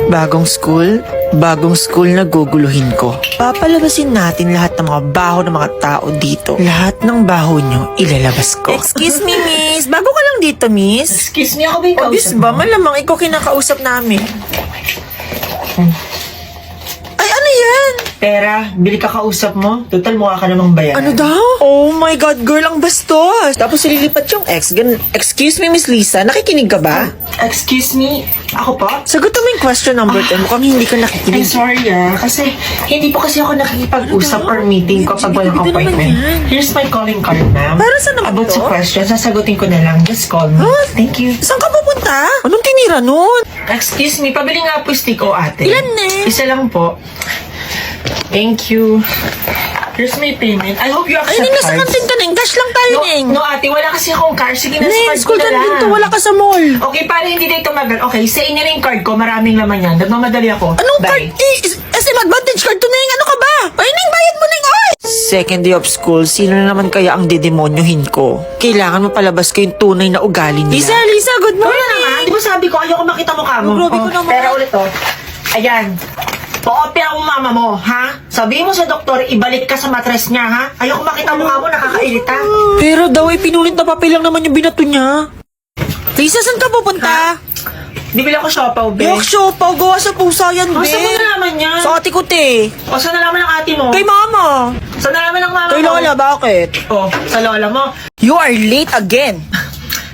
Bagong school na guguluhin ko. Papalabasin natin lahat ng mga baho ng mga tao dito. Lahat ng baho nyo, ilalabas ko. Excuse me, miss. Bago ka lang dito, miss. Excuse me, ako ba yung Obvious kausap ba? mo? Malamang ikaw kinakausap namin. Ay, ano yan? Pera, bili ka kausap mo. Total, mukha ka namang bayan. Ano daw? Oh my God, girl, ang bastos. Tapos ililipat yung ex. Excuse me, Miss Lisa, nakikinig ka ba? Excuse me, ako po? Sagutin mo yung question number 10. Mukhang hindi ka I'm nakikinig. sorry kasi hindi po kasi ako nakikipag-usap or meeting ko pag walang Bida naman appointment. yan. Here's my calling card, ma'am. Para saan naman About to? sa question, sasagutin ko na lang. Just call me. Huh? Thank you. Saan ka pupunta? Anong tinira nun? Excuse me, pabili nga po stick o ate. Ilan na? Isa lang po. Thank you. Here's my payment. I hope you Ay, accept Ning, nasa cards. kantin ka, Ning. Cash lang tayo, Ning. No, ate, wala kasi akong card. Sige, nasa Ning, card ko school na ka lang. dito. Wala ka sa mall. Okay, para hindi na ito magal. Okay, sa inyo na yung card ko. Maraming laman yan. Nagmamadali ako. Anong Bye. card? SM Advantage card to, Ning. Ano ka ba? Ay, Ning, bayad mo, Ning. Ay! Second day of school, sino na naman kaya ang dedemonyohin ko? Kailangan mapalabas ko yung tunay na ugali nila. Lisa, good Ikaw na naman. Di ba sabi ko, ayoko makita mukha mo. Oh, grabe ko naman. Pera ulit, oh. Ayan. Pa-opera ang mama mo, ha? Sabihin mo sa doktor, ibalik ka sa matres niya, ha? Ayoko makita mukha mo, nakakairita. Pero daw, pinulit na papel lang naman yung binato niya. Lisa, saan ka pupunta? Di bila ko siopaw, be. Yok, siopaw. Gawa sa pusa yan, be. Saan mo nalaman yan? Sa ate ko, te. O, saan nalaman ng ate mo? Kay mama. Saan nalaman ng mama Kay mo? Lola, bakit? O, sa lola mo. You are late again.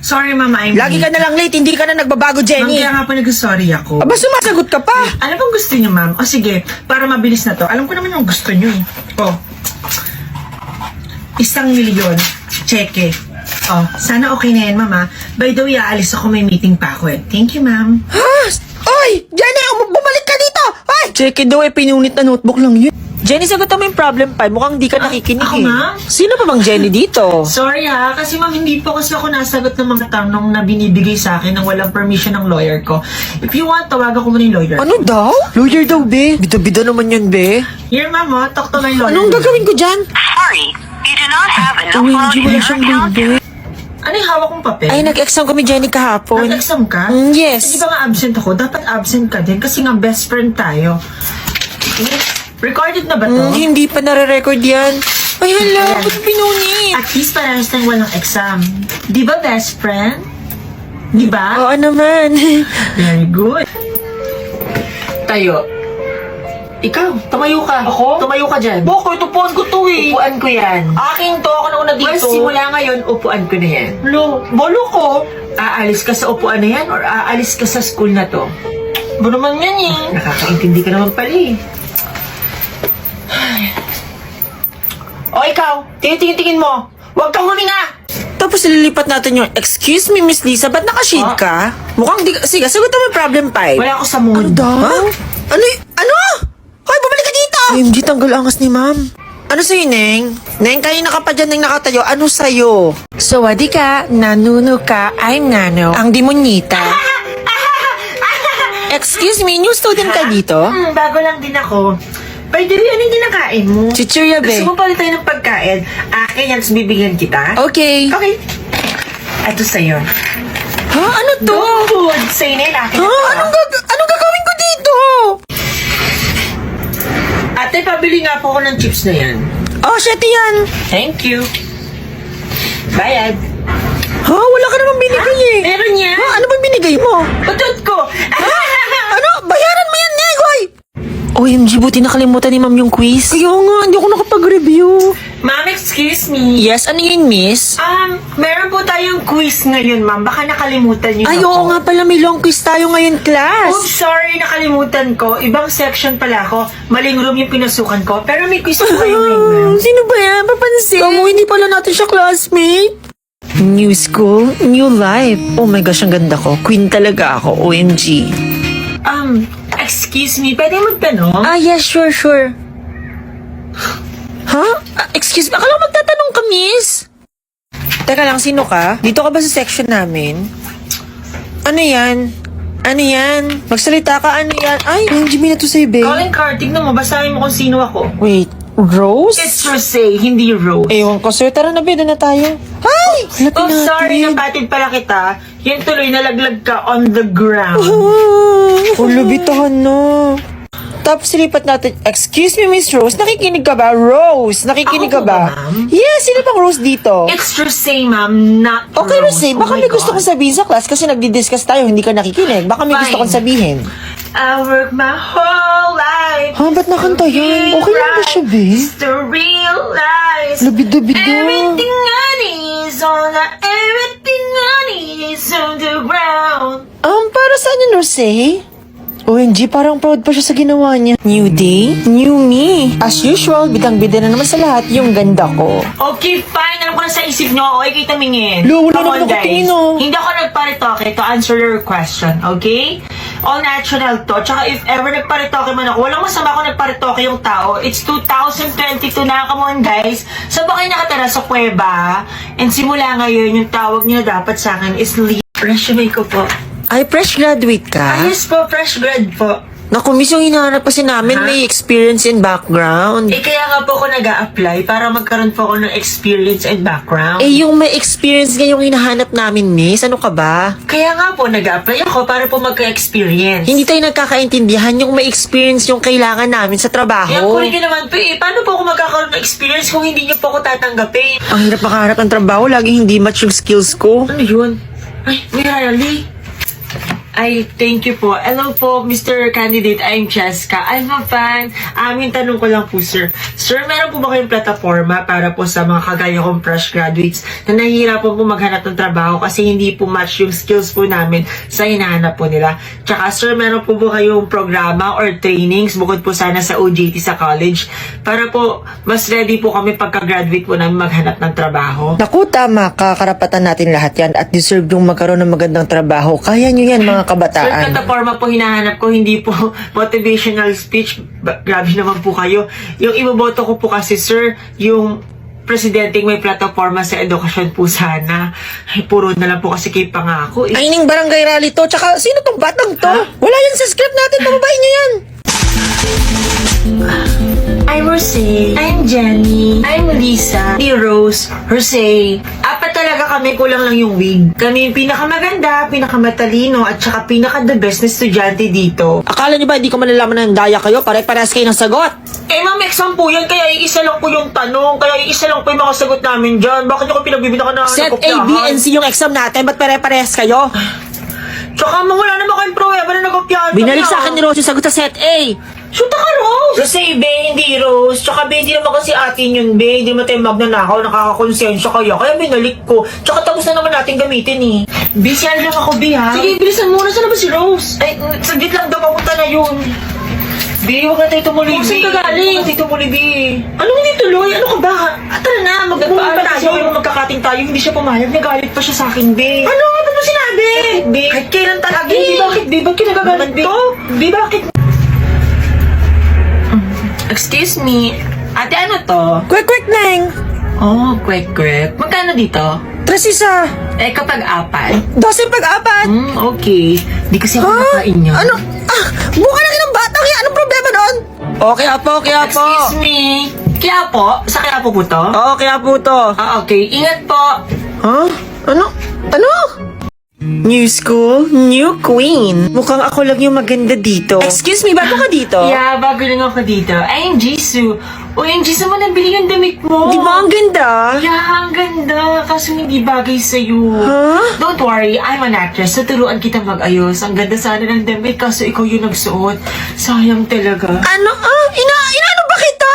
Sorry, mama, I'm Lagi ka na lang late, hindi ka na nagbabago, Ma'am, Jenny. kaya nga po nag-sorry ako. Aba, sumasagot ka pa. Ano bang gusto niyo, ma'am? O sige, para mabilis na to. Alam ko naman yung gusto niyo eh. O. 1,000,000. Cheque. O, sana okay na yan, mama. By the way, aalis ako. May meeting pa ako eh. Thank you, ma'am. Ha? Oy, Jenny, bumalik ka dito. Ay, check it daw, pinunit na notebook lang yun. Jenny, sagutan mo yung problem 5. Mukhang di ka nakikinig ako eh. nga? Sino pa bang Jenny dito? Sorry ha, kasi ma'am, hindi po kasi ako nasagot ng mga tanong na binibigay sa akin ng walang permission ng lawyer ko. If you want, tawagan ko muna yung lawyer. Ano daw? Lawyer daw, be. Bida-bida naman yun, be. Here, ma'am, talk to my lawyer. Anong gagawin ko dyan? Sorry, you do not have enough OMG, funds in wala your siyang account. baby. Ano yung hawak kong papel? Ay, nag-exam kami, Jenny, kahapon. Nag-exam ka? Yes. Hindi ba nga absent ako? Dapat absent ka din kasi nga best friend tayo. Recorded na ba to? Hindi pa nare-record yan. Ay, hala, ba't pinunit? At least parehas tayong walang exam. Di ba best friend? Di ba? Oo naman. Very good. Tayo. Ikaw, tumayo ka. Ako? Tumayo ka dyan. Bakit? Upuan ko to eh. Upuan ko yan. Aking to, ako na una dito. Well, simula ngayon, upuan ko na yan. Bolo ko. Aalis ka sa upuan na yan or aalis ka sa school na to? Ba naman yan eh? Nakakaintindi ka naman pala eh. O ikaw, tingin mo. Huwag kang huminga! Tapos ililipat natin yung, excuse me, Miss Lisa, ba't naka-shade ka? Mukhang di, sige, sagutan mo yung problem 5. Wala ako sa mood. Ano daw? Ha? Ano? Hoy, bumalik ka dito! OMG, tanggal angas ni ma'am. Ano sa'yo, Neng? Neng, kanina ka pa dyan, Neng, nakatayo. Ano sa'yo? Sawadi ka, nanuno ka, I'm Nano, ang dimonyita. Excuse me, new student ka dito? Bago lang din ako. By the way, ano yung kinakain mo? Chichirya, be. Gusto mo pala tayo ng pagkain? Akin yan, tapos bibigyan kita? Okay. Okay. Ito sa'yo. Ha? Ano to? Good. Sa'yo na yun, akin Ha? na to. Anong gagawin ko dito? Ate, pabili nga po ako ng chips na yan. Oh, shit yan. Thank you. Bayad. Ha? Wala ka namang binigay eh. Meron yan. Ha? Ano bang binigay mo? Patot ko. Ano? Bayaran mo yan, Negoy! OMG, buti nakalimutan ni ma'am yung quiz. Kaya nga, hindi ako nakapag-review. Ma'am, excuse me. Yes, ano yun, miss? Meron po tayong quiz ngayon, ma'am. Baka nakalimutan niyo Ay, na oo po. nga pala, may long quiz tayo ngayon, class. Oops, sorry, nakalimutan ko. Ibang section pala ako. Maling room yung pinasukan ko. Pero may quiz po kayo ngayon, ma'am. Sino ba yan? Papansin. Kamu, hindi pala natin siya classmate. New school, new life. Oh my gosh, ang ganda ko. Queen talaga ako, OMG. Excuse me, pwede magtanong? Ah, yes, sure. Ha? Excuse me, akala ko magtatanong ka, miss? Teka lang, sino ka? Dito ka ba sa section namin? Ano yan? Magsalita ka, ano yan? Ay, yung Jimmy na to sa'yo, babe. Calling card, tignan mo, basahin mo kung sino ako. Wait, Rose? It's Rosé, hindi Rose. Ewan ko, sir. Tara na, babe, doon na tayo. Ay! Oh, sorry, napatid pala kita. Yan tuloy, nalaglag ka on the ground. Lubitahan na. Tapos silipat natin, excuse me, Miss Rose, nakikinig ka ba? Rose, nakikinig Ako ka ba, ba? ma'am? Yes, sino bang Rose dito? It's Rosé, ma'am, not Okay, Rose. Rose, baka Oh may my gusto God. kong sabihin sa class kasi nagdi-discuss tayo, hindi ka nakikinig. Baka may gusto Fine. kong sabihin. I work my whole life. Ha, ba't nakanta yan? Okay lang ba siya, be? Just to realize Lubid-lubid na. everything I need is on the everything I need is on the ground. Para saan yun, Rose? OMG, parang proud pa siya sa ginawa niya. New day, new me. As usual, bidang-bida na naman sa lahat yung ganda ko. Okay, fine. Alam ko na sa isip nyo. Okay, kayo tumingin. Lo, wala Come naman on, ako guys. tingin, oh. Hindi ako nagparitoke to answer your question, okay? All natural to. Tsaka if ever nagparitoke man ako, walang masama kung nagparitoke yung tao. It's 2022 na. Come on, guys. Saan ba kayo nakatira sa kuweba? And simula ngayon, yung tawag niyo dapat sa akin is resume ko po. Ay, fresh graduate ka? Ayos po, fresh grad po. Naku, miss, yung hinahanap kasi namin, Ha? may experience and background. Kaya nga po ako nag-a-apply para magkaroon po ako ng experience and background. Yung may experience nga yung hinahanap namin, miss. Ano ka ba? Kaya nga po, nag-a-apply ako para po magka-experience. Hindi tayo nagkakaintindihan yung may experience yung kailangan namin sa trabaho. Kaya kunin nyo naman po paano po ako magkakaroon ng experience kung hindi nyo po ako tatanggapin? Ang hirap makaharap ng trabaho, laging hindi match yung skills ko. Ano yun? Ay, really? Ay, thank you po. Hello po, Mr. Candidate. I'm Cheska. I'm a fan. Yung tanong ko lang po, sir. Sir, meron po ba kayong plataforma para po sa mga kagaya kong fresh graduates na nahihirapan po maghanap ng trabaho kasi hindi po match yung skills po namin sa hinahanap po nila? Tsaka, sir, meron po ba kayong programa or trainings bukod po sana sa OJT sa college para po mas ready po kami pagka-graduate po namin maghanap ng trabaho? Naku, tama ka. Karapatan natin lahat yan at deserve yung magkaroon ng magandang trabaho. Kaya nyo yan, mga Sir, kabataan. plataforma po hinahanap ko, hindi po motivational speech. Grabe naman po kayo. Yung iboboto ko po kasi, sir, yung presidenteng may plataforma sa edukasyon po sana. Ay, puro na lang po kasi kay pangako. Eh. Ay, ning barangay rally to. Tsaka, sino tong batang to? Ha? Wala yan sa script natin. Pababain nyo yan. I'm Rosé. I'm Jenny. I'm Lisa. Si Rose. Rosé. Apat talaga kami, kulang lang yung wig. Kami yung pinakamaganda, pinakamatalino, at saka pinaka-the best na estudyante dito. Akala nyo ba hindi ko malalaman na daya kayo? Pare-parehas kayo ng sagot. Ma'am, exam po yan, kaya iisa lang po yung tanong, kaya iisa lang po yung mga sagot namin dyan. Bakit nyo ko pinagbibitakan na Set A, B, and C yung exam natin. Ba't pare-parehas kayo? Tsaka wala naman kayong pruweba na nagopyahan. Binalik sa akin ni Rose yung sagot sa Set A. Shoota ka, Rose! Kasi, be, hindi, Rose. Tsaka, be, hindi naman kasi atin yun, be. Hindi naman tayo magnanakaw, nakakakonsensya kaya binalik ko. Tsaka, tapos na naman natin gamitin, eh. Be, siya lang ako, be, ha? Sige, bilisan muna. Saan na ba si Rose? Ay, saglit lang daw, papunta na yun. Be, huwag na tayo tumuloy, be. Saan ka galing? Huwag na tayo tumuloy, be. Ano hindi tuloy? Ano ka ba? Tara na, magpapaan tayo. Yung magkakating tayo, hindi siya pumayag. Nagalit pa siya sa akin, be. Ano? Ba't mo sinabi? Be, kahit kailan talaga, be. Bakit, be? Ba't kinagagalit to? Be, bakit? Excuse me. Ate, ano to? Quick, Neng. Oh, quick. Magkano dito? 3 isa. Kapag apat? 12 pag-apat. Okay. Di kasi ako nakain niya. Ano? Buka na ng batang yan. Anong problema doon? Okay, apo. Excuse me. Kaya po? Sa kaya po to? Oo, kaya po to. Okay. Ingat po. Ha? Ano? New school, new queen. Mukhang ako lang yung maganda dito. Excuse me, bago ka dito? Yeah, bago lang ako dito. I'm Jisoo. Uy, Jisoo mo nabili yung damit mo. Di ba ang ganda? Yeah, ang ganda. Kaso hindi bagay sa'yo. Huh? Don't worry, I'm an actress. Tuturuan kita mag-ayos. Ang ganda sana ng damit, kaso ikaw yung nagsuot. Sayang talaga. Ano? Inaano ba kita?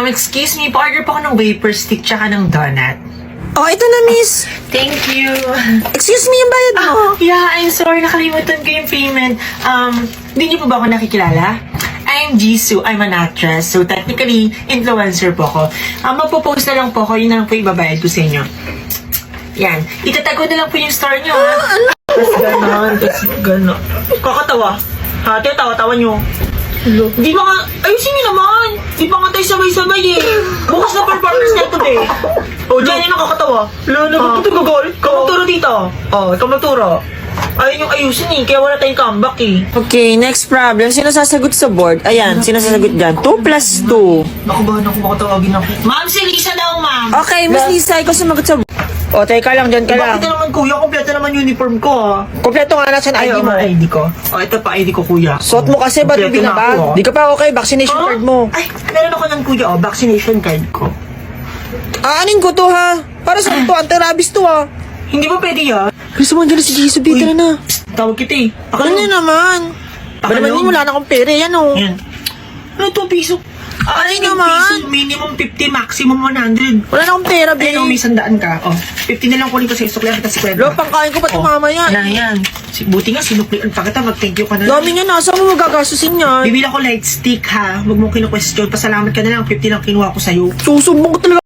Excuse me, pa-order po ako ng wafer stick tsaka ng donut. Oh, ito na, miss. Thank you. Excuse me, yung bayad mo. Yeah, I'm sorry, nakalimutan ko yung payment. Hindi niyo po ba ako nakikilala? I'm Jisoo, I'm an actress. So, technically, influencer po ako. Magpo-post na lang po ako, yun na lang po ibabayad ko sa inyo. Yan. Itatago na lang po yung store nyo, ha? Tapos ganon. Kakatawa. Ha, tawa-tawa nyo. Di ba nga, ayusin niyo naman. Di ba nga tayo sabay-sabay eh. Bukas na performance na ito eh. O, dyan yung nakakatawa. Lalo, ba't ito gagalit? Ikaw magturo dito. Ikaw magturo. Ayun yung ayusin eh, kaya wala tayong comeback eh. Okay, next problem. Sino sasagot sa board? Ayan, sino sasagot dyan? 2 plus 2. Nakabahan ako, baka tawagin ako. Ma'am, si Lisa daw, ma'am. Okay, Miss Lisa, ikaw sumagot sa board. O, teka lang, dyan ka lang. Bakit naman kuya, kompleto naman naman uniform ko, ah. Kompleto nga na sa ID Ayaw mo. mo ID ko. O, ito pa ID ko, kuya. Suot mo kasi, ba't Kompleto hindi na ako, binabag? ah. Di ka pa okay, vaccination Ah? card mo. Ay, meron ako ng kuya, vaccination card ko. Aanin ko to ha. Para sa to, anti-rabies to ha. Hindi ba pwede yan? Gusto mo dyan si Jisoo, Uy. bita na. Tawag kita eh. Ako Ano naman? Ba naman yun, wala na akong pera, yan o. Yan. Ano, 2 piso? Ay, Ano naman. piso, minimum 50, maximum 100. Wala na akong pera, babe. Ay, may 100 ka. Oh, 50 na lang kunin ko sa isukli kita si Kwenta. Lo, pangkain ko pa ito mamaya. Wala yan. Buti nga, sinuklian pa kita. Mag-thank you ka na lang. Dami nga, nasa mo magagastusin yan. Bibili ako light stick ha. Huwag mo kinu-question. Pasalamat ka na lang. 50 lang kinuha ko sa'yo. Susumbong ko talaga